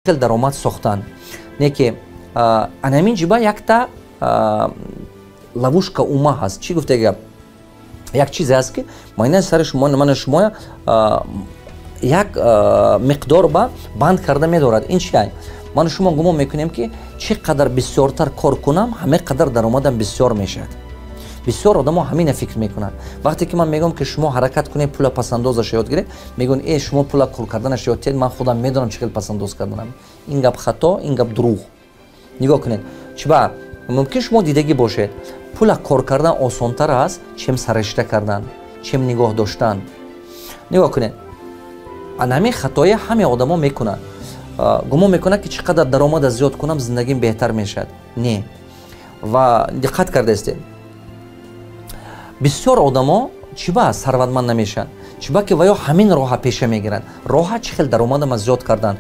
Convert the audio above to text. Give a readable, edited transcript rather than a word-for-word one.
خیلی درآمد ساختن نه که انامین جیبا یک تا لووشکا اوما هست چی گفته گه یک چیزی هست که ماینه سر شما من شما یک مقدار با بند کرده می‌دارد این چیه من شما گمان میکنیم که چقدر بسیارتر کار کنم همه قدر درآمدم بسیار میشه بسیار آدم‌ها همین فکر میکنن وقتی که من میگم که شما حرکت کنید پول پسندازش یاد گیرید میگن ای شما پول کار کردنش یاد گیرید من خودم میدونم چقدر پسنداز کردنم این گپ خطا این گپ دروغ نگاه کنید چرا ممکن شما دیدگی باشه پول کار کردن آسان‌تر است چم سرشته کردن چم نگاه داشتن نگاه کنید همین خطای همه آدم‌ها میکنن گمان میکنه که چقدر درآمد زیاد کنم زندگیم بهتر میشد نه و دقت کرده است بسیار آدما چیبا ثروتمند نمیشن چیبا که ویا همین راه پیش میگیرن راه چه خیلی درآمدم زیاد کردن